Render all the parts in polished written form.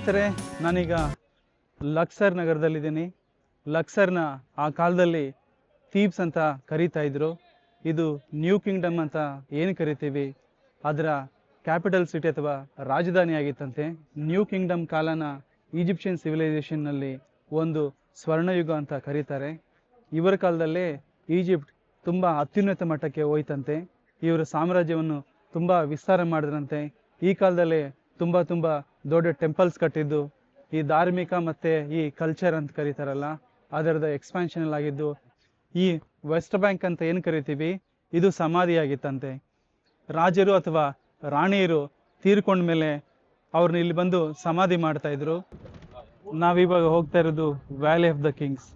ಸ್ನೇಹಿತರೆ, ನಾನೀಗ ಲಕ್ಸರ್ ನಗರದಲ್ಲಿದ್ದೀನಿ. ಲಕ್ಸರ್ನ ಆ ಕಾಲದಲ್ಲಿ ಥೀಬ್ಸ್ ಅಂತ ಕರೀತಾ ಇದ್ರು. ಇದು ನ್ಯೂ ಕಿಂಗ್ಡಮ್ ಅಂತ ಏನು ಕರಿತೀವಿ, ಅದರ ಕ್ಯಾಪಿಟಲ್ ಸಿಟಿ ಅಥವಾ ರಾಜಧಾನಿ ಆಗಿತ್ತಂತೆ. ನ್ಯೂ ಕಿಂಗ್ಡಮ್ ಕಾಲನ ಈಜಿಪ್ಷಿಯನ್ ಸಿವಿಲೈಸೇಷನ್ನಲ್ಲಿ ಒಂದು ಸ್ವರ್ಣಯುಗ ಅಂತ ಕರೀತಾರೆ. ಇವರ ಕಾಲದಲ್ಲೇ ಈಜಿಪ್ಟ್ ತುಂಬ ಅತ್ಯುನ್ನತ ಮಟ್ಟಕ್ಕೆ ಹೋಯ್ತಂತೆ. ಇವರ ಸಾಮ್ರಾಜ್ಯವನ್ನು ತುಂಬ ವಿಸ್ತಾರ ಮಾಡಿದ್ರಂತೆ. ಈ ಕಾಲದಲ್ಲೇ ತುಂಬ ದೊಡ್ಡ ಟೆಂಪಲ್ಸ್ ಕಟ್ಟಿದ್ದು, ಈ ಧಾರ್ಮಿಕ ಮತ್ತು ಈ ಕಲ್ಚರ್ ಅಂತ ಕರೀತಾರಲ್ಲ, ಅದರದ ಎಕ್ಸ್ಪ್ಯಾನ್ಷನ್ ಆಗಿದ್ದು. ಈ ವೆಸ್ಟ್ ಬ್ಯಾಂಕ್ ಅಂತ ಏನು ಕರಿತೀವಿ, ಇದು ಸಮಾಧಿಯಾಗಿತ್ತಂತೆ. ರಾಜರು ಅಥವಾ ರಾಣಿಯರು ತೀರ್ಕೊಂಡ್ಮೇಲೆ ಅವ್ರನ್ನ ಇಲ್ಲಿ ಬಂದು ಸಮಾಧಿ ಮಾಡ್ತಾ ಇದ್ರು. ನಾವಿವಾಗ ಹೋಗ್ತಾ ಇರೋದು ವ್ಯಾಲಿ ಆಫ್ ದ ಕಿಂಗ್ಸ್.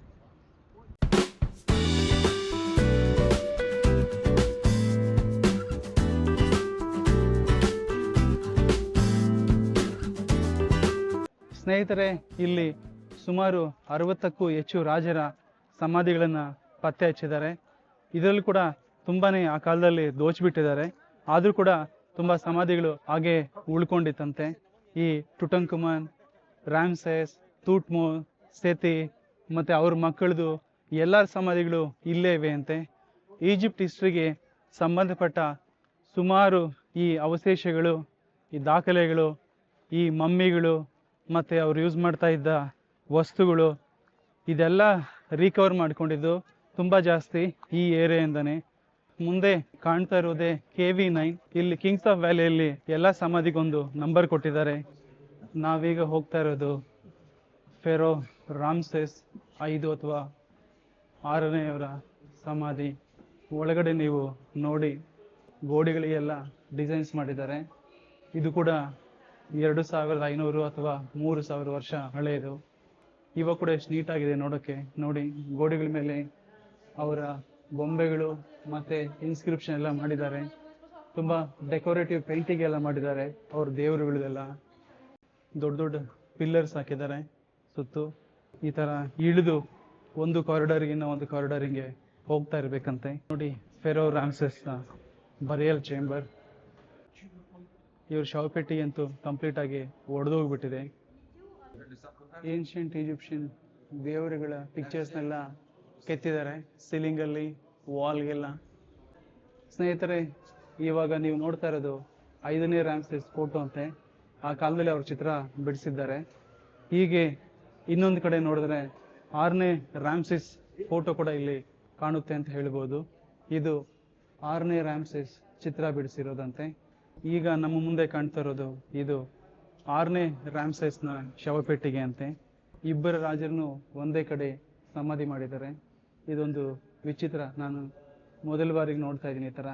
ಸ್ನೇಹಿತರೆ, ಇಲ್ಲಿ ಸುಮಾರು 60ಕ್ಕೂ ಹೆಚ್ಚು ರಾಜರ ಸಮಾಧಿಗಳನ್ನು ಪತ್ತೆ ಹಚ್ಚಿದ್ದಾರೆ. ಇದರಲ್ಲಿ ಕೂಡ ತುಂಬಾನೇ ಆ ಕಾಲದಲ್ಲಿ ದೋಚಿಬಿಟ್ಟಿದ್ದಾರೆ. ಆದರೂ ಕೂಡ ತುಂಬ ಸಮಾಧಿಗಳು ಹಾಗೆ ಉಳ್ಕೊಂಡಿತ್ತಂತೆ. ಈ ಟುಟಂಕುಮನ್, ರಾಮ್ಸೆಸ್, ತೂಟ್ಮೋಸ್, ಸೆತಿ ಮತ್ತು ಅವ್ರ ಮಕ್ಕಳದು ಎಲ್ಲರ ಸಮಾಧಿಗಳು ಇಲ್ಲೇ ಇವೆ ಅಂತೆ. ಈಜಿಪ್ಟ್ ಹಿಸ್ಟ್ರಿಗೆ ಸಂಬಂಧಪಟ್ಟ ಸುಮಾರು ಈ ಅವಶೇಷಗಳು, ಈ ದಾಖಲೆಗಳು, ಈ ಮಮ್ಮಿಗಳು ಮತ್ತು ಅವ್ರು ಯೂಸ್ ಮಾಡ್ತಾ ಇದ್ದ ವಸ್ತುಗಳು, ಇದೆಲ್ಲ ರಿಕವರ್ ಮಾಡ್ಕೊಂಡಿದ್ದು ತುಂಬ ಜಾಸ್ತಿ ಈ ಏರಿಯಾಯಿಂದನೇ. ಮುಂದೆ ಕಾಣ್ತಾ ಇರೋದೇ KV9. ಇಲ್ಲಿ ಕಿಂಗ್ಸ್ ಆಫ್ ವ್ಯಾಲಿಯಲ್ಲಿ ಎಲ್ಲ ಸಮಾಧಿಗೊಂದು ನಂಬರ್ ಕೊಟ್ಟಿದ್ದಾರೆ. ನಾವೀಗ ಹೋಗ್ತಾ ಇರೋದು ಫೆರೋ ರಾಮ್ಸೆಸ್ 5 ಅಥವಾ 6ನೇಯವರ ಸಮಾಧಿ. ಒಳಗಡೆ ನೀವು ನೋಡಿ, ಗೋಡೆಗಳಿಗೆಲ್ಲ ಡಿಸೈನ್ಸ್ ಮಾಡಿದ್ದಾರೆ. ಇದು ಕೂಡ 2500 ಅಥವಾ 3000 ವರ್ಷ ಹಳೆಯದು. ಇವಾಗ ಕೂಡ ಎಷ್ಟು ನೀಟಾಗಿದೆ ನೋಡೋಕ್ಕೆ. ನೋಡಿ, ಗೋಡೆಗಳ ಮೇಲೆ ಅವರ ಬೊಂಬೆಗಳು ಮತ್ತು ಇನ್ಸ್ಕ್ರಿಪ್ಷನ್ ಎಲ್ಲ ಮಾಡಿದ್ದಾರೆ. ತುಂಬ ಡೆಕೋರೇಟಿವ್ ಪೇಂಟಿಂಗ್ ಎಲ್ಲ ಮಾಡಿದ್ದಾರೆ. ಅವ್ರ ದೇವರುಗಳದೆಲ್ಲ ದೊಡ್ಡ ದೊಡ್ಡ ಪಿಲ್ಲರ್ಸ್ ಹಾಕಿದ್ದಾರೆ ಸುತ್ತು. ಈ ಥರ ಇಳಿದು ಒಂದು ಕಾರಿಡಾರ್ಗಿನ್ನ ಒಂದು ಕಾರಿಡಾರಿಗೆ ಹೋಗ್ತಾ ಇರಬೇಕಂತೆ. ನೋಡಿ, ಫೆರೋ ರಾಮ್ಸೆಸ್ನ ಬರಿಯಲ್ ಚೇಂಬರ್. ಇವ್ರ ಶವಪೆಟ್ಟಿ ಅಂತೂ ಕಂಪ್ಲೀಟ್ ಆಗಿ ಒಡೆದೋಗ್ಬಿಟ್ಟಿದೆ. ಏನ್ಷಿಯಂಟ್ ಈಜಿಪ್ಷಿಯನ್ ದೇವರುಗಳ ಪಿಕ್ಚರ್ಸ್ನೆಲ್ಲ ಕೆತ್ತಿದ್ದಾರೆ ಸೀಲಿಂಗಲ್ಲಿ, ವಾಲ್ಗೆಲ್ಲ. ಸ್ನೇಹಿತರೆ, ಇವಾಗ ನೀವು ನೋಡ್ತಾ ಇರೋದು 5ನೇ ರಾಮ್ಸೆಸ್ ಫೋಟೋ ಅಂತೆ. ಆ ಕಾಲದಲ್ಲಿ ಅವ್ರ ಚಿತ್ರ ಬಿಡಿಸಿದ್ದಾರೆ. ಹೀಗೆ ಇನ್ನೊಂದು ಕಡೆ ನೋಡಿದ್ರೆ 6ನೇ ರಾಮ್ಸೆಸ್ ಫೋಟೋ ಕೂಡ ಇಲ್ಲಿ ಕಾಣುತ್ತೆ ಅಂತ ಹೇಳ್ಬೋದು. ಇದು 6ನೇ ರಾಮ್ಸೆಸ್ ಚಿತ್ರ ಬಿಡಿಸಿರೋದಂತೆ. ಈಗ ನಮ್ಮ ಮುಂದೆ ಕಾಣ್ತಾ ಇರೋದು ಇದು 6ನೇ ರಾಮ್ಸೆಸ್ನ ಶವಪೆಟ್ಟಿಗೆ ಅಂತೆ. ಇಬ್ಬರು ರಾಜರನ್ನು ಒಂದೇ ಕಡೆ ಸಮಾಧಿ ಮಾಡಿದ್ದಾರೆ. ಇದೊಂದು ವಿಚಿತ್ರ. ನಾನು ಮೊದಲ ಬಾರಿಗೆ ನೋಡ್ತಾ ಇದ್ದೀನಿ ಈ ಥರ.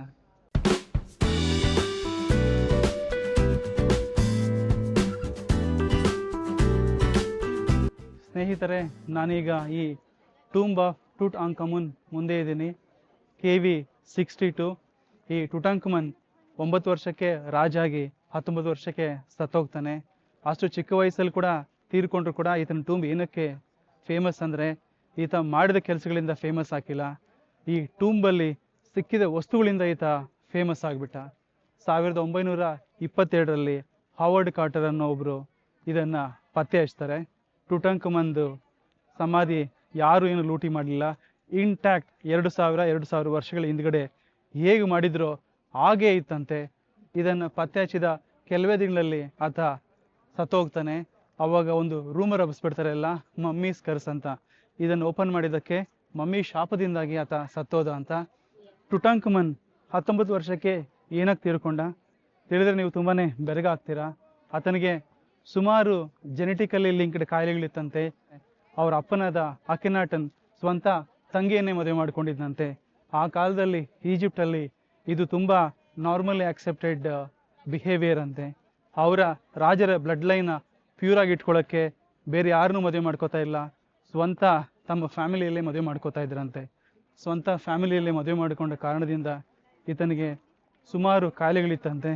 ಸ್ನೇಹಿತರೆ, ನಾನೀಗ ಈ ಟೂಂಬ್ ಆಫ್ ಟುಟ್ ಆಂಕಮುನ್ ಮುಂದೆ ಇದ್ದೀನಿ. KV62. ಈ ಟುಟಾಂಕಮನ್ 9 ವರ್ಷಕ್ಕೆ ರಾಜ ಆಗಿ 19 ವರ್ಷಕ್ಕೆ ಸತ್ತೋಗ್ತಾನೆ. ಅಷ್ಟು ಚಿಕ್ಕ ವಯಸ್ಸಲ್ಲಿ ಕೂಡ ತೀರ್ಕೊಂಡ್ರು ಕೂಡ ಈತನ ಟೂಂಬ್ ಏನಕ್ಕೆ ಫೇಮಸ್ ಅಂದರೆ, ಈತ ಮಾಡಿದ ಕೆಲಸಗಳಿಂದ ಫೇಮಸ್ ಆಗಿಲ್ಲ, ಈ ಟೂಂಬಲ್ಲಿ ಸಿಕ್ಕಿದ ವಸ್ತುಗಳಿಂದ ಈತ ಫೇಮಸ್ ಆಗಿಬಿಟ್ಟ. 1922ರಲ್ಲಿ ಹಾವರ್ಡ್ ಕಾರ್ಟರ್ ಅನ್ನೋ ಒಬ್ಬರು ಇದನ್ನು ಪತ್ತೆ ಹಚ್ತಾರೆ. ಟುಟಾಂಕಮನ್ದು ಸಮಾಧಿ ಯಾರು ಏನು ಲೂಟಿ ಮಾಡಲಿಲ್ಲ, ಇಂಟ್ಯಾಕ್ಟ್ 2000 ವರ್ಷಗಳ ಹಿಂದ್ಗಡೆ ಹೇಗೆ ಮಾಡಿದ್ರೋ ಹಾಗೇ ಇತ್ತಂತೆ. ಇದನ್ನು ಪತ್ತೆ ಹಚ್ಚಿದ ಕೆಲವೇ ದಿನಗಳಲ್ಲಿ ಆತ ಸತ್ತೋಗ್ತಾನೆ. ಅವಾಗ ಒಂದು ರೂಮರ್ ಹಬ್ಬಿಸ್ಬಿಡ್ತಾರೆ ಎಲ್ಲ, ಮಮ್ಮೀಸ್ ಕರ್ಸ್ ಅಂತ. ಇದನ್ನು ಓಪನ್ ಮಾಡಿದ್ದಕ್ಕೆ ಮಮ್ಮಿ ಶಾಪದಿಂದಾಗಿ ಆತ ಸತ್ತೋದ ಅಂತ. ಟುಟಾಂಕಮನ್ 19 ವರ್ಷಕ್ಕೆ ಏನಕ್ಕೆ ತೀರ್ಕೊಂಡ ತಿಳಿದ್ರೆ ನೀವು ತುಂಬಾ ಬೆರಗಾಗ್ತೀರಾ. ಆತನಿಗೆ ಸುಮಾರು ಜೆನೆಟಿಕಲಿ ಲಿಂಕ್ಡ್ ಕಾಯಿಲೆಗಳಿತ್ತಂತೆ. ಅವ್ರ ಅಪ್ಪನಾದ ಅಕೆನಾಟನ್ ಸ್ವಂತ ತಂಗಿಯನ್ನೇ ಮದುವೆ ಮಾಡ್ಕೊಂಡಿದ್ದಂತೆ. ಆ ಕಾಲದಲ್ಲಿ ಈಜಿಪ್ಟಲ್ಲಿ ಇದು ತುಂಬ ನಾರ್ಮಲಿ ಆಕ್ಸೆಪ್ಟೆಡ್ ಬಿಹೇವಿಯರ್ ಅಂತೆ. ಅವರ ರಾಜರ ಬ್ಲಡ್ ಲೈನ್ನ ಪ್ಯೂರಾಗಿ ಇಟ್ಕೊಳ್ಳೋಕ್ಕೆ ಬೇರೆ ಯಾರನ್ನೂ ಮದುವೆ ಮಾಡ್ಕೋತಾ ಇಲ್ಲ, ಸ್ವಂತ ತಮ್ಮ ಫ್ಯಾಮಿಲಿಯಲ್ಲೇ ಮದುವೆ ಮಾಡ್ಕೋತಾ ಇದ್ರಂತೆ. ಸ್ವಂತ ಫ್ಯಾಮಿಲಿಯಲ್ಲೇ ಮದುವೆ ಮಾಡಿಕೊಂಡ ಕಾರಣದಿಂದ ಈತನಿಗೆ ಸುಮಾರು ಕಾಯಿಲೆಗಳಿತ್ತಂತೆ.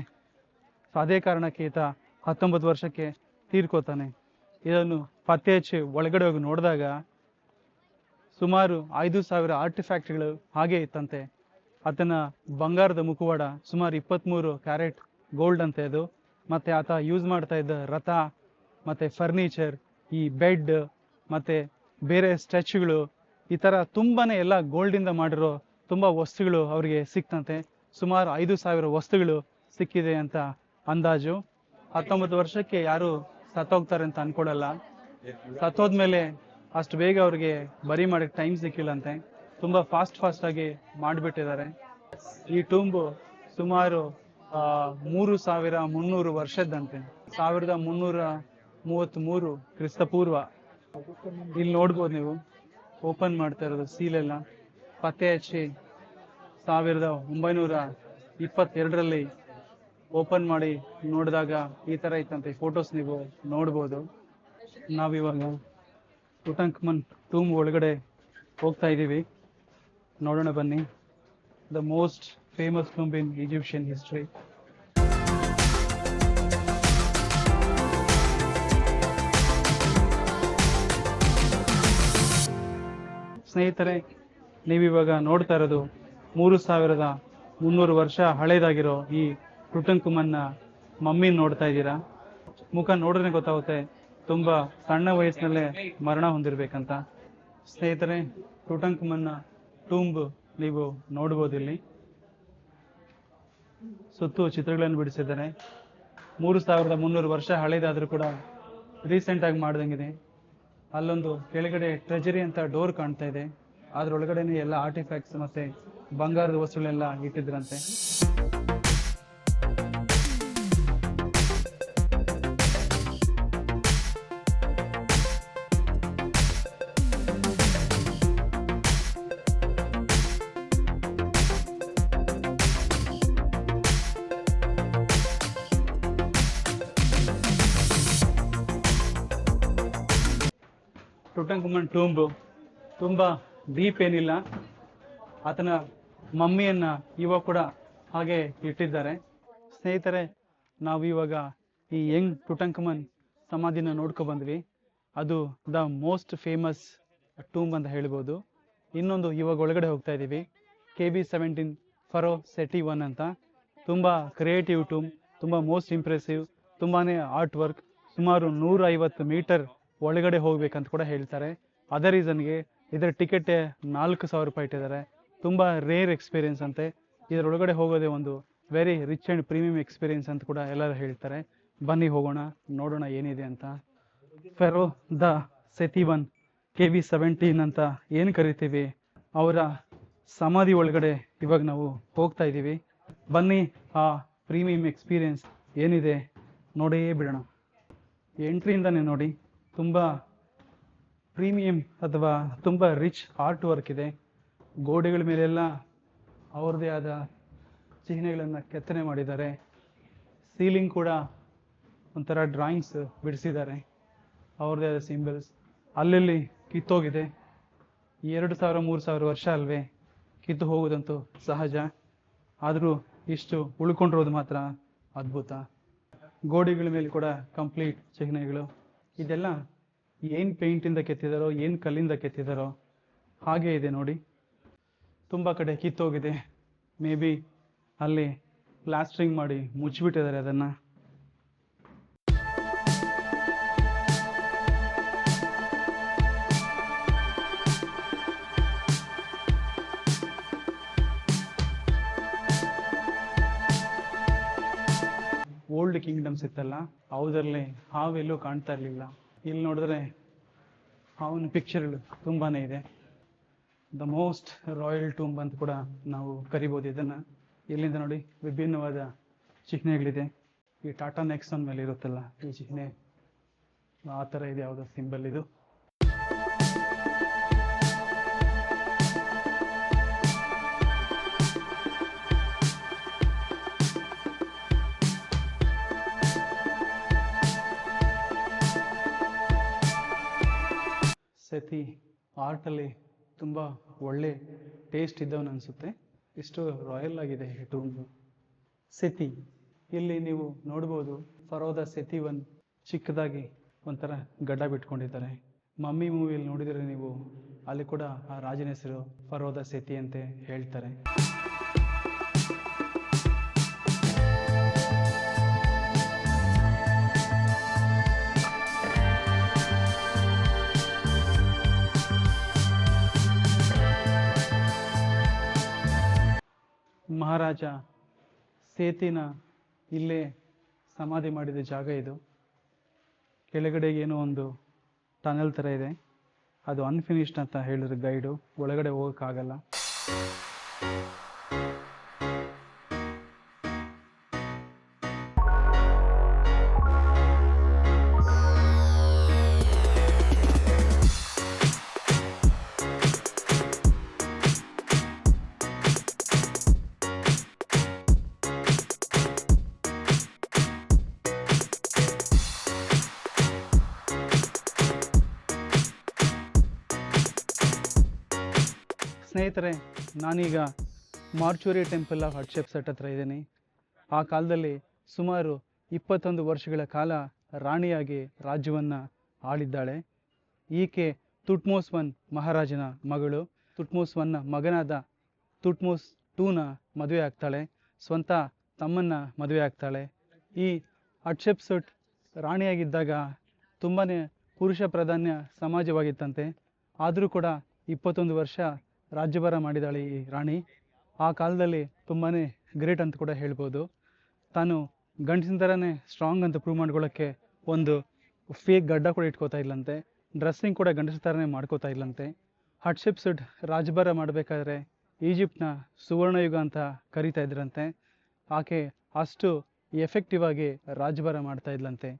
ಅದೇ ಕಾರಣಕ್ಕೆ ಈತ 19 ವರ್ಷಕ್ಕೆ ತೀರ್ಕೋತಾನೆ. ಇದನ್ನು ಪತ್ತೆ ಹಚ್ಚಿ ಒಳಗಡೆ ಹೋಗಿ ನೋಡಿದಾಗ ಸುಮಾರು 5000 ಆರ್ಟಿಫ್ಯಾಕ್ಟ್ಗಳು ಹಾಗೆ ಇತ್ತಂತೆ. ಆತನ ಬಂಗಾರದ ಮುಖವಾಡ ಸುಮಾರು 23 ಕ್ಯಾರೆಟ್ ಗೋಲ್ಡ್ ಅಂತೆ ಅದು. ಮತ್ತು ಆತ ಯೂಸ್ ಮಾಡ್ತಾ ಇದ್ದ ರಥ ಮತ್ತು ಫರ್ನಿಚರ್, ಈ ಬೆಡ್ ಮತ್ತು ಬೇರೆ ಸ್ಟ್ಯಾಚ್ಯುಗಳು, ಈ ಥರ ತುಂಬಾ ಎಲ್ಲ ಗೋಲ್ಡಿಂದ ಮಾಡಿರೋ ತುಂಬ ವಸ್ತುಗಳು ಅವರಿಗೆ ಸಿಕ್ತಂತೆ. ಸುಮಾರು 5,000 ವಸ್ತುಗಳು ಸಿಕ್ಕಿದೆ ಅಂತ ಅಂದಾಜು. 19 ವರ್ಷಕ್ಕೆ ಯಾರು ಸತ್ತೋಗ್ತಾರೆ ಅಂತ ಅನ್ಕೊಳಲ್ಲ. ಸತ್ತೋದ್ಮೇಲೆ ಅಷ್ಟು ಬೇಗ ಅವ್ರಿಗೆ ಬರಿ ಮಾಡಕ್ಕೆ ಟೈಮ್ ಸಿಕ್ಕಿಲ್ಲಂತೆ. ತುಂಬ ಫಾಸ್ಟಾಗಿ ಮಾಡಿಬಿಟ್ಟಿದ್ದಾರೆ. ಈ ಟೂಂಬು ಸುಮಾರು 3,300 ವರ್ಷದಂತೆ. 1333 ಕ್ರಿಸ್ತಪೂರ್ವ. ಇಲ್ಲಿ ನೋಡ್ಬೋದು ನೀವು, ಓಪನ್ ಮಾಡ್ತಾ ಇರೋದು ಸೀಲೆಲ್ಲ ಪತ್ತೆ ಹಚ್ಚಿ 1922ರಲ್ಲಿ ಓಪನ್ ಮಾಡಿ ನೋಡಿದಾಗ ಈ ಥರ ಇತ್ತಂತೆ. ಫೋಟೋಸ್ ನೀವು ನೋಡ್ಬೋದು. ನಾವಿವಾಗ ಟುಟಂಖಮನ್ ಟೂಂಬ್ ಒಳಗಡೆ ಹೋಗ್ತಾ ಇದ್ದೀವಿ. ನೋಡೋಣ ಬನ್ನಿ. The most famous tomb in Egyptian history. ಸ್ನೇಹಿತರೆ, ನೀವಿವಾಗ ನೋಡ್ತಾ ಇರೋದು 3,300 ವರ್ಷ ಹಳೇದಾಗಿರೋ ಈ ಟುಟಂಖಮನ್ನ ಮಮ್ಮಿ ನೋಡ್ತಾ ಇದ್ದೀರಾ. ಮುಖ ನೋಡಿದ್ರೆ ಗೊತ್ತಾಗುತ್ತೆ ತುಂಬ ಸಣ್ಣ ವಯಸ್ಸಿನಲ್ಲೇ ಮರಣ ಹೊಂದಿರಬೇಕಂತ. ಸ್ನೇಹಿತರೆ, ಟುಟಂಖಮನ್ನ ಟೂಂಬ್ ನೀವು ನೋಡ್ಬೋದು. ಇಲ್ಲಿ ಸುತ್ತು ಚಿತ್ರಗಳನ್ನು ಬಿಡಿಸಿದ್ದಾರೆ. 3,300 ವರ್ಷ ಹಳೇದಾದ್ರೂ ಕೂಡ ರೀಸೆಂಟಾಗಿ ಮಾಡ್ದಂಗಿದೆ. ಅಲ್ಲೊಂದು ಕೆಳಗಡೆ ಟ್ರೆಜರಿ ಅಂತ ಡೋರ್ ಕಾಣ್ತಾ ಇದೆ. ಅದ್ರೊಳಗಡೆನೆ ಎಲ್ಲ ಆರ್ಟಿಫ್ಯಾಕ್ಟ್ಸ್ ಮತ್ತೆ ಬಂಗಾರದ ವಸ್ತುಗಳೆಲ್ಲ ಇಟ್ಟಿದ್ರಂತೆ. ಟುಟಂಖಮನ್ ಟೂಂಬ್ ತುಂಬ ಡೀಪ್ ಏನಿಲ್ಲ. ಆತನ ಮಮ್ಮಿಯನ್ನ ಇವಾಗ ಕೂಡ ಹಾಗೆ ಇಟ್ಟಿದ್ದಾರೆ. ಸ್ನೇಹಿತರೆ, ನಾವು ಇವಾಗ ಈ ಯಂಗ್ ಟುಟಂಖಮನ್ ಸಮಾಧಿನ ನೋಡ್ಕೊ ಬಂದ್ವಿ. ಅದು ದ ಮೋಸ್ಟ್ ಫೇಮಸ್ ಟೂಂಬ್ ಅಂತ ಹೇಳ್ಬೋದು. ಇನ್ನೊಂದು ಇವಾಗ ಒಳಗಡೆ ಹೋಗ್ತಾ ಇದ್ದೀವಿ, KB17 ಫರೋ ಸೆಟಿ 1 ಅಂತ. ತುಂಬ ಕ್ರಿಯೇಟಿವ್ ಟೂಂಬ್, ತುಂಬ ಮೋಸ್ಟ್ ಇಂಪ್ರೆಸಿವ್, ತುಂಬಾ ಆರ್ಟ್ ವರ್ಕ್. ಸುಮಾರು 150 ಮೀಟರ್ ಒಳಗಡೆ ಹೋಗ್ಬೇಕಂತ ಕೂಡ ಹೇಳ್ತಾರೆ. ಅದೇ ರೀಸನ್ಗೆ ಇದರ ಟಿಕೆಟ್ 4,000 ರೂಪಾಯಿ ಇಟ್ಟಿದ್ದಾರೆ. ತುಂಬ ರೇರ್ ಎಕ್ಸ್ಪೀರಿಯನ್ಸ್ ಅಂತೆ. ಇದರೊಳಗಡೆ ಹೋಗೋದೇ ಒಂದು very rich and premium experience ಅಂತ ಕೂಡ ಎಲ್ಲರೂ ಹೇಳ್ತಾರೆ. ಬನ್ನಿ ಹೋಗೋಣ, ನೋಡೋಣ ಏನಿದೆ ಅಂತ. ಫೆರೋ ದ ಸೆತಿ 1 KB17 ಅಂತ ಏನು ಕರಿತೀವಿ, ಅವರ ಸಮಾಧಿ ಒಳಗಡೆ ಇವಾಗ ನಾವು ಹೋಗ್ತಾ ಇದ್ದೀವಿ. ಬನ್ನಿ ಆ ಪ್ರೀಮಿಯಂ ಎಕ್ಸ್ಪೀರಿಯನ್ಸ್ ಏನಿದೆ ನೋಡೇ ಬಿಡೋಣ. ಎಂಟ್ರಿಯಿಂದನೇ ನೋಡಿ, ತುಂಬ ಪ್ರೀಮಿಯಂ ಅಥವಾ ತುಂಬ ರಿಚ್ ಆರ್ಟ್ ವರ್ಕ್ ಇದೆ. ಗೋಡೆಗಳ ಮೇಲೆಲ್ಲ ಅವ್ರದ್ದೇ ಆದ ಚಿಹ್ನೆಗಳನ್ನು ಕೆತ್ತನೆ ಮಾಡಿದ್ದಾರೆ. ಸೀಲಿಂಗ್ ಕೂಡ ಒಂಥರ ಡ್ರಾಯಿಂಗ್ಸ್ ಬಿಡಿಸಿದ್ದಾರೆ, ಅವ್ರದ್ದೇ ಆದ ಸಿಂಬಲ್ಸ್. ಅಲ್ಲಲ್ಲಿ ಕಿತ್ತೋಗಿದೆ. 2,000-3,000 ವರ್ಷ ಅಲ್ವೇ, ಕಿತ್ತು ಹೋಗೋದಂತೂ ಸಹಜ. ಆದರೂ ಇಷ್ಟು ಉಳ್ಕೊಂಡಿರೋದು ಮಾತ್ರ ಅದ್ಭುತ. ಗೋಡೆಗಳ ಮೇಲೆ ಕೂಡ ಕಂಪ್ಲೀಟ್ ಚಿಹ್ನೆಗಳು. ಇದೆಲ್ಲ ಏನು ಪೇಂಟಿಂದ ಕೆತ್ತಿದಾರೋ, ಏನು ಕಲ್ಲಿಂದ ಕೆತ್ತಿದಾರೋ ಹಾಗೆ ಇದೆ ನೋಡಿ. ತುಂಬ ಕಡೆ ಕಿತ್ತೋಗಿದೆ. ಮೇ ಬಿ ಅಲ್ಲಿ ಪ್ಲಾಸ್ಟ್ರಿಂಗ್ ಮಾಡಿ ಮುಚ್ಚಿಬಿಟ್ಟಿದ್ದಾರೆ ಅದನ್ನು. ಓಲ್ಡ್ ಕಿಂಗ್ಡಮ್ಸ್ ಇತ್ತಲ್ಲ, ಯಾವುದರಲ್ಲಿ ಹಾವೆಲ್ಲೂ ಕಾಣ್ತಾ ಇರಲಿಲ್ಲ. ಇಲ್ಲಿ ನೋಡಿದ್ರೆ ಹಾವಿನ ಪಿಕ್ಚರ್ಗಳು ತುಂಬಾ ಇದೆ. ದ ಮೋಸ್ಟ್ ರಾಯಲ್ ಟೂಂಬ್ ಅಂತ ಕೂಡ ನಾವು ಕರಿಬೋದು ಇದನ್ನು. ಇಲ್ಲಿಂದ ನೋಡಿ ವಿಭಿನ್ನವಾದ ಚಿಹ್ನೆಗಳಿದೆ. ಈ ಟಾಟಾ ನೆಕ್ಸಾನ್ ಮೇಲೆ ಇರುತ್ತಲ್ಲ ಈ ಚಿಹ್ನೆ, ಆ ಥರ ಇದೆ ಯಾವುದೋ ಸಿಂಬಲ್ ಇದು. ಸೆತಿ ಆರ್ಟಲ್ಲಿ ತುಂಬ ಒಳ್ಳೆ ಟೇಸ್ಟ್ ಇದ್ದವನು ಅನಿಸುತ್ತೆ. ಇಷ್ಟು ರಾಯಲ್ ಆಗಿದೆ ಈ ಟೂಂಬ್. ಸೆತಿ ಇಲ್ಲಿ ನೀವು ನೋಡ್ಬೋದು, ಫರೋದ ಸೆತಿ 1 ಚಿಕ್ಕದಾಗಿ ಒಂಥರ ಗಡ್ಡ ಬಿಟ್ಕೊಂಡಿದ್ದಾರೆ. ಮಮ್ಮಿ ಮೂವಿಯಲ್ಲಿ ನೋಡಿದರೆ ನೀವು, ಅಲ್ಲಿ ಕೂಡ ಆ ರಾಜನ ಹೆಸರು ಫರೋದ ಸೆತಿ ಅಂತ ಹೇಳ್ತಾರೆ. ಮಹಾರಾಜ ಸೇತಿನ ಇಲ್ಲೇ ಸಮಾಧಿ ಮಾಡಿದ ಜಾಗ ಇದು. ಕೆಳಗಡೆಗೆ ಏನೋ ಒಂದು ಟನಲ್ ಥರ ಇದೆ, ಅದು ಅನ್ಫಿನಿಶ್ಡ್ ಅಂತ ಹೇಳಿದ್ರು ಗೈಡು, ಒಳಗಡೆ ಹೋಗೋಕ್ಕಾಗಲ್ಲ. ಸ್ನೇಹಿತರೆ, ನಾನೀಗ ಮಾರ್ಚುರಿ ಟೆಂಪಲ್ ಆಫ್ ಹಟ್ಷೆಪ್ಸಟ್ ಹತ್ರ ಇದ್ದೀನಿ. ಆ ಕಾಲದಲ್ಲಿ ಸುಮಾರು 21 ವರ್ಷಗಳ ಕಾಲ ರಾಣಿಯಾಗಿ ರಾಜ್ಯವನ್ನು ಆಳಿದ್ದಾಳೆ. ಈಕೆ ತುಟ್ಮೋಸ್ I ಮಹಾರಾಜನ ಮಗಳು. ತುಟ್ಮೋಸ್ Iನ ಮಗನಾದ ತುಟ್ಮೋಸ್ IIನ ಮದುವೆ ಆಗ್ತಾಳೆ, ಸ್ವಂತ ತಮ್ಮನ್ನ ಮದುವೆ ಆಗ್ತಾಳೆ. ಈ ಹಟ್ಷೆಪ್ಸಟ್ ರಾಣಿಯಾಗಿದ್ದಾಗ ತುಂಬಾ ಪುರುಷ ಪ್ರಾಧಾನ್ಯ ಸಮಾಜವಾಗಿತ್ತಂತೆ. ಆದರೂ ಕೂಡ 21 ವರ್ಷ ರಾಜ್ಯಭಾರ ಮಾಡಿದಾಳೆ ಈ ರಾಣಿ. ಆ ಕಾಲದಲ್ಲಿ ತುಂಬಾ ಗ್ರೇಟ್ ಅಂತ ಕೂಡ ಹೇಳ್ಬೋದು. ತಾನು ಗಂಡಸಿನ ಥರನೇ ಸ್ಟ್ರಾಂಗ್ ಅಂತ ಪ್ರೂವ್ ಮಾಡ್ಕೊಳ್ಳೋಕ್ಕೆ ಒಂದು ಫೇಕ್ ಗಡ್ಡ ಕೂಡ ಇಟ್ಕೋತಾ ಇಲ್ಲಂತೆ. ಡ್ರೆಸ್ಸಿಂಗ್ ಕೂಡ ಗಂಡಸಿನ ಥರನೇ ಮಾಡ್ಕೋತಾ ಇಲ್ಲಂತೆ. ಹಟ್ಷೆಪ್ಸಟ್ ರಾಜ್ಯಭಾರ ಮಾಡಬೇಕಾದ್ರೆ ಈಜಿಪ್ಟ್ನ ಸುವರ್ಣಯುಗ ಅಂತ ಕರೀತಾ ಇದ್ರಂತೆ. ಆಕೆ ಅಷ್ಟು ಎಫೆಕ್ಟಿವ್ ಆಗಿ ರಾಜ್ಯಭಾರ ಮಾಡ್ತಾ ಇದ್ಲಂತೆ.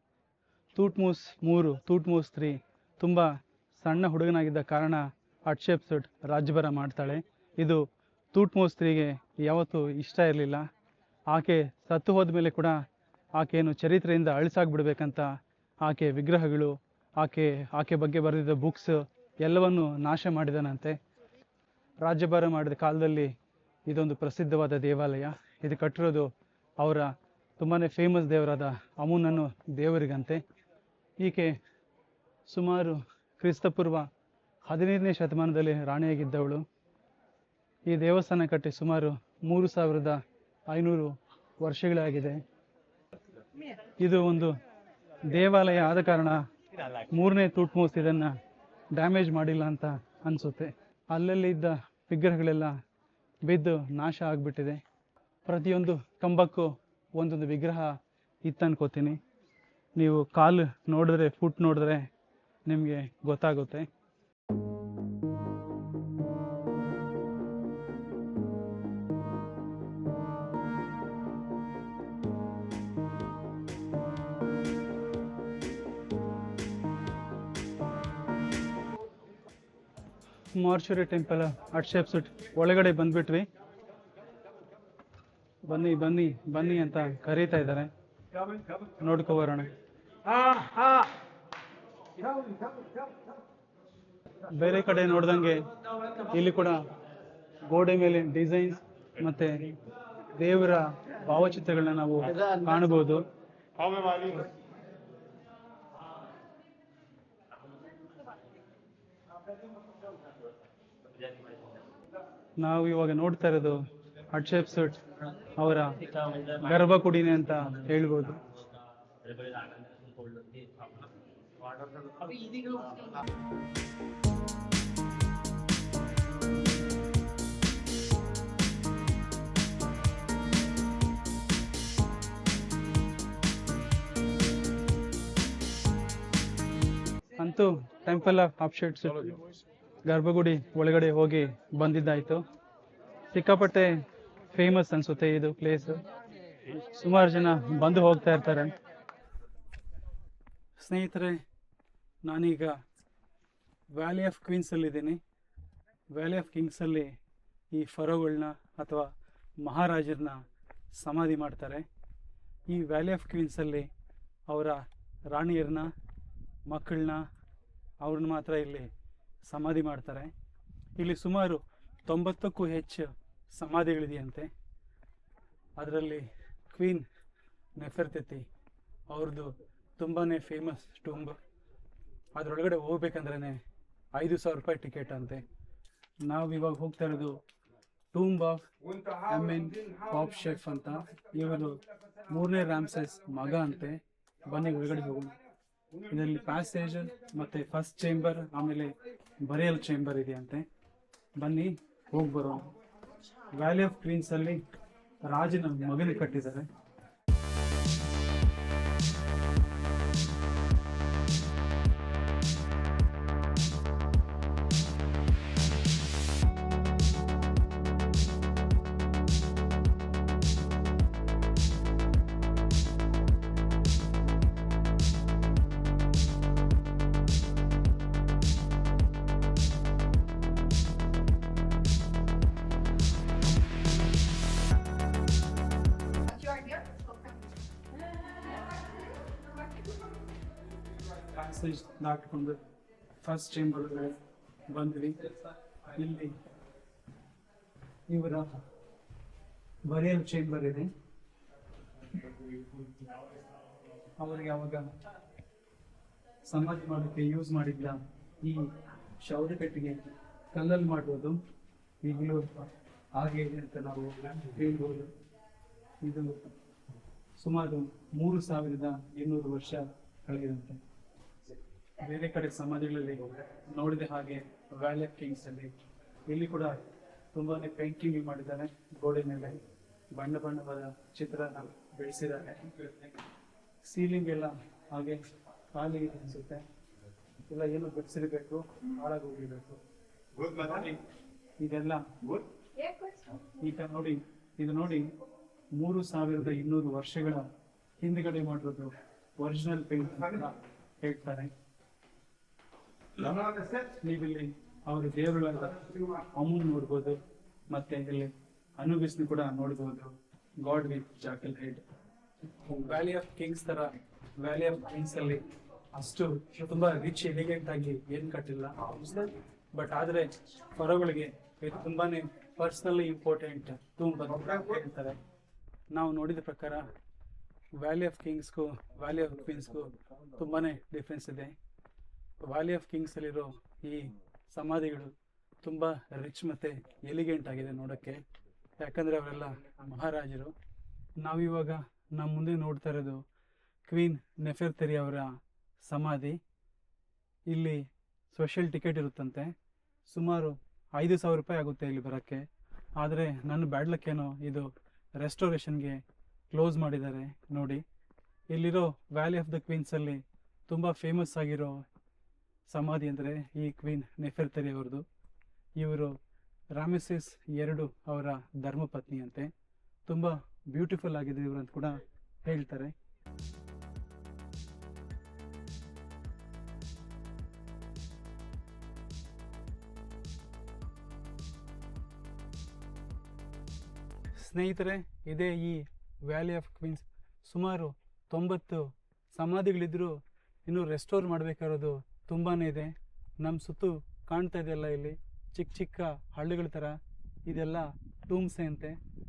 ತೂಟ್ಮೋಸ್ III, ತೂಟ್ಮೋಸ್ III ತುಂಬ ಸಣ್ಣ ಹುಡುಗನಾಗಿದ್ದ ಕಾರಣ ಹಟ್ಷೆಪ್ಸಟ್ ರಾಜ್ಯಭಾರ ಮಾಡ್ತಾಳೆ. ಇದು ತೂಟ್ಮೋಸ್ IIIಗೆ ಯಾವತ್ತೂ ಇಷ್ಟ ಇರಲಿಲ್ಲ. ಆಕೆ ಸತ್ತು ಹೋದ ಮೇಲೆ ಕೂಡ ಆಕೆಯನ್ನು ಚರಿತ್ರೆಯಿಂದ ಅಳಿಸಾಗ್ಬಿಡ್ಬೇಕಂತ ಆಕೆ ವಿಗ್ರಹಗಳು, ಆಕೆ ಬಗ್ಗೆ ಬರೆದಿದ್ದ ಬುಕ್ಸ್ ಎಲ್ಲವನ್ನು ನಾಶ ಮಾಡಿದನಂತೆ. ರಾಜ್ಯಭಾರ ಮಾಡಿದ ಕಾಲದಲ್ಲಿ ಇದೊಂದು ಪ್ರಸಿದ್ಧವಾದ ದೇವಾಲಯ. ಇದು ಕಟ್ಟಿರೋದು ಅವರ ತುಂಬಾ ಫೇಮಸ್ ದೇವರಾದ ಅಮುನ್ ಅನ್ನೋ ದೇವರಿಗಂತೆ. ಈಕೆ ಸುಮಾರು ಕ್ರಿಸ್ತಪೂರ್ವ 15ನೇ ಶತಮಾನದಲ್ಲಿ ರಾಣಿಯಾಗಿದ್ದವಳು. ಈ ದೇವಸ್ಥಾನ ಕಟ್ಟಿ ಸುಮಾರು 3500 ವರ್ಷಗಳಾಗಿದೆ. ಇದು ಒಂದು ದೇವಾಲಯ ಆದ ಕಾರಣ 3ನೇ ತೂಟ್ಮೋಸ್ ಇದನ್ನು ಡ್ಯಾಮೇಜ್ ಮಾಡಿಲ್ಲ ಅಂತ ಅನಿಸುತ್ತೆ. ಅಲ್ಲಲ್ಲಿ ಇದ್ದ ವಿಗ್ರಹಗಳೆಲ್ಲ ಬಿದ್ದು ನಾಶ ಆಗಿಬಿಟ್ಟಿದೆ. ಪ್ರತಿಯೊಂದು ಕಂಬಕ್ಕೂ ಒಂದೊಂದು ವಿಗ್ರಹ ಇತ್ತನ್ಕೋತೀನಿ. ನೀವು ಕಾಲು ನೋಡಿದ್ರೆ, ಫುಟ್ ನೋಡಿದ್ರೆ ನಿಮಗೆ ಗೊತ್ತಾಗುತ್ತೆ. ಮಾರ್ಚುರಿ ಟೆಂಪಲ್ ಹಟ್ಷೆಪ್ಸಟ್ ಒಳಗಡೆ ಬಂದ್ಬಿಟ್ವಿ. ಬನ್ನಿ ಬನ್ನಿ ಬನ್ನಿ ಅಂತ ಕರೀತಾ ಇದ್ದಾರೆ, ನೋಡ್ಕೊ ಬರೋಣ. ಬೇರೆ ಕಡೆ ನೋಡ್ದಂಗೆ ಇಲ್ಲಿ ಕೂಡ ಗೋಡೆ ಮೇಲೆ ಡಿಸೈನ್ಸ್ ಮತ್ತೆ ದೇವರ ಭಾವಚಿತ್ರಗಳನ್ನ ನಾವು ಕಾಣಬಹುದು. ನಾವು ಇವಾಗ ನೋಡ್ತಾ ಇರೋದು ಹಟ್ಷೆಪ್ಸಟ್ ಅವರ ಗರ್ಭಗುಡಿನೇ ಅಂತ ಹೇಳ್ಬೋದು. ಅಂತೂ ಟೆಂಪಲ್ ಆಫ್ ಹಟ್ಷೆಪ್ಸಟ್ ಗರ್ಭಗುಡಿ ಒಳಗಡೆ ಹೋಗಿ ಬಂದಿದ್ದಾಯ್ತು. ಸಿಕ್ಕಾಪಟ್ಟೆ ಫೇಮಸ್ ಅನ್ಸುತ್ತೆ ಇದು ಪ್ಲೇಸ್. ಸುಮಾರು ಜನ ಬಂದು ಹೋಗ್ತಾ ಇರ್ತಾರೆ. ಸ್ನೇಹಿತರೆ, ನಾನೀಗ ವ್ಯಾಲಿ ಆಫ್ ಕ್ವೀನ್ಸಲ್ಲಿದ್ದೀನಿ. ವ್ಯಾಲಿ ಆಫ್ ಕಿಂಗ್ಸಲ್ಲಿ ಈ ಫರೋಗಳನ್ನ ಅಥವಾ ಮಹಾರಾಜರನ್ನ ಸಮಾಧಿ ಮಾಡ್ತಾರೆ. ಈ ವ್ಯಾಲಿ ಆಫ್ ಕ್ವೀನ್ಸಲ್ಲಿ ಅವರ ರಾಣಿಯರನ್ನ, ಮಕ್ಕಳನ್ನ, ಅವ್ರನ್ನ ಮಾತ್ರ ಇಲ್ಲಿ ಸಮಾಧಿ ಮಾಡ್ತಾರೆ. ಇಲ್ಲಿ ಸುಮಾರು 90ಕ್ಕೂ ಹೆಚ್ಚು ಸಮಾಧಿಗಳಿದೆಯಂತೆ. ಅದರಲ್ಲಿ ಕ್ವೀನ್ ನೆಫರ್ತಿತಿ ಅವ್ರದ್ದು ತುಂಬಾ ಫೇಮಸ್ ಟೂಂಬ್. ಅದರೊಳಗಡೆ ಹೋಗ್ಬೇಕಂದ್ರೆ 5,000 ರೂಪಾಯಿ ಟಿಕೆಟ್ ಅಂತೆ. ನಾವು ಇವಾಗ ಹೋಗ್ತಾ ಇರೋದು ಟೂಂಬ್ ಆಫ್ ಅಮೆನ್ ಹಾಪ್ಶೆಫ್ ಅಂತ. ಇವರು 3ನೇ ರಾಮ್ಸೆಸ್ ಮಗ ಅಂತೆ. ಬನ್ನಿ ಒಳಗಡೆ ಹೋಗೋಣ. ಇದರಲ್ಲಿ ಪ್ಯಾಸೇಜ್ ಮತ್ತೆ ಫಸ್ಟ್ ಚೇಂಬರ್, ಆಮೇಲೆ ಬರಿಯಲ್ ಚೇಂಬರ್ ಇದೆಯಂತೆ. ಬನ್ನಿ ಹೋಗಿ ಬರೋಣ. ವ್ಯಾಲಿ ಆಫ್ ಕ್ವೀನ್ಸ್ ಅಲ್ಲಿ ರಾಜನ ಮಗನಿಗೆ ಕಟ್ಟಿದ್ದಾರೆ. ಪ್ಯಾಸೇಜ್ ದಾಟಿಕೊಂಡು ಫಸ್ಟ್ ಚೇಂಬರ್ ಬಂದ್ವಿ. ಇಲ್ಲಿ ಇವರ ಬರಿಯಲ್ ಚೇಂಬರ್ ಇದೆ. ಅವರಿಗೆ ಅವಾಗ ಸಮಾಧಿ ಮಾಡೋಕ್ಕೆ ಯೂಸ್ ಮಾಡಿದ್ದ ಈ ಶೌರ್ಯ ಪೆಟ್ಟಿಗೆ ಕಲ್ಲಲ್ಲಿ ಮಾಡುವುದು ಈಗಲೂ ಹಾಗೆ ಇದೆ ಅಂತ ನಾವು ಹೇಳ್ಬೋದು. ಇದು ಸುಮಾರು 3200 ವರ್ಷ ಕಳೆದಂತೆ. ಬೇರೆ ಕಡೆ ಸಮಾಧಿಗಳಲ್ಲಿ ನೋಡಿದ ಹಾಗೆ ವ್ಯಾಲಿ ಆಫ್ ಕಿಂಗ್ಸ್ ಅಲ್ಲಿ ಇಲ್ಲಿ ಕೂಡ ತುಂಬಾನೇ ಪೇಂಟಿಂಗ್ ಮಾಡಿದ್ದಾರೆ. ಗೋಡೆ ಮೇಲೆ ಬಣ್ಣ ಬಣ್ಣವಾದ ಚಿತ್ರನ ಬೆಳೆಸಿದ್ದಾರೆ. ಸೀಲಿಂಗ್ ಎಲ್ಲ ಹಾಗೆ ಖಾಲಿ ಅನಿಸುತ್ತೆ. ಎಲ್ಲ ಏನು ಬೆಳೆಸಿರ್ಬೇಕು, ಹಾಳಾಗೋಗಿರ್ಬೇಕು. ಇದೆಲ್ಲ ಈಗ ನೋಡಿ, ಇದು ನೋಡಿ 3200 ವರ್ಷಗಳ ಹಿಂದ್ಗಡೆ ಮಾಡಿರೋದು ಒರಿಜಿನಲ್ ಪೇಂಟ್ ಅಂತ ಹೇಳ್ತಾರೆ. ನೀವಿಲ್ಲಿ ಅವರ ದೇವರುಗಳ ಅಮ್ಮನ್ ನೋಡ್ಬೋದು, ಮತ್ತೆ ಇಲ್ಲಿ ಅನುಬಿಸ್ನು ಕೂಡ ನೋಡ್ಬೋದು. God with jackal head. Valley of Kings ತರ ವ್ಯಾಲಿ ಆಫ್ ಕಿಂಗ್ಸ್ ಅಲ್ಲಿ ಅಷ್ಟು ತುಂಬಾ ರಿಚ್ ಎಲಿಗೆಂಟ್ ಆಗಿ ಏನ್ ಕಟ್ಟಿಲ್ಲ. ಬಟ್ ಆದ್ರೆ ಫರೋಗಳಿಗೆ ಇದು ತುಂಬಾನೇ ಪರ್ಸನಲಿ ಇಂಪಾರ್ಟೆಂಟ್ ಹೇಳ್ತಾರೆ. ನಾವು ನೋಡಿದ ಪ್ರಕಾರ ವ್ಯಾಲಿ ಆಫ್ ಕಿಂಗ್ಸ್ಗೂ ವ್ಯಾಲಿ ಆಫ್ ಕ್ವೀನ್ಸ್ಗೂ ತುಂಬಾನೇ ಡಿಫ್ರೆನ್ಸ್ ಇದೆ. ವ್ಯಾಲಿ ಆಫ್ ಕಿಂಗ್ಸ್ ಅಲ್ಲಿರೋ ಈ ಸಮಾಧಿಗಳು ತುಂಬಾ ರಿಚ್ ಮತ್ತೆ ಎಲಿಗೆಂಟ್ ಆಗಿದೆ ನೋಡೋಕ್ಕೆ. ಯಾಕಂದ್ರೆ ಅವರೆಲ್ಲ ಮಹಾರಾಜರು. ನಾವಿವಾಗ ನಮ್ಮ ಮುಂದೆ ನೋಡ್ತಾ ಇರೋದು ಕ್ವೀನ್ ನೆಫೆರ್ತೆರಿ ಅವರ ಸಮಾಧಿ. ಇಲ್ಲಿ ಸ್ಪೆಷಲ್ ಟಿಕೆಟ್ ಇರುತ್ತಂತೆ. ಸುಮಾರು 5000 ರೂಪಾಯಿ ಆಗುತ್ತೆ ಇಲ್ಲಿ ಬರೋಕ್ಕೆ. ಆದರೆ ನನ್ನ ಬ್ಯಾಡ್ಲಕ್ಕೇನೋ ಇದು ರೆಸ್ಟೋರೇಷನ್ಗೆ ಕ್ಲೋಸ್ ಮಾಡಿದ್ದಾರೆ ನೋಡಿ. ಇಲ್ಲಿರೋ ವ್ಯಾಲಿ ಆಫ್ ದ ಕ್ವೀನ್ಸಲ್ಲಿ ತುಂಬ ಫೇಮಸ್ ಆಗಿರೋ ಸಮಾಧಿ ಅಂದರೆ ಈ ಕ್ವೀನ್ ನೆಫೆರ್ತೆರಿ ಅವ್ರದ್ದು. ಇವರು ರಾಮೆಸೆಸ್ 2 ಅವರ ಧರ್ಮಪತ್ನಿ ಅಂತೆ. ತುಂಬ ಬ್ಯೂಟಿಫುಲ್ ಆಗಿದೆ ಇವರು ಅಂತ ಕೂಡ ಹೇಳ್ತಾರೆ. ಸ್ನೇಹಿತರೆ, ಇದೇ ಈ ವ್ಯಾಲಿ ಆಫ್ ಕ್ವೀನ್ಸ್. ಸುಮಾರು 90 ಸಮಾಧಿಗಳಿದ್ರು ಇನ್ನೂ ರೆಸ್ಟೋರ್ ಮಾಡಬೇಕಾಗಿರೋದು ತುಂಬಾ ಇದೆ. ನಮ್ಮ ಸುತ್ತು ಕಾಣ್ತಾ ಇದೆಯಲ್ಲ, ಇಲ್ಲಿ ಚಿಕ್ಕ ಚಿಕ್ಕ ಹಳ್ಳಿಗಳ ಥರ ಇದೆಲ್ಲ ಟೂಮ್ಸೆ ಅಂತೆ.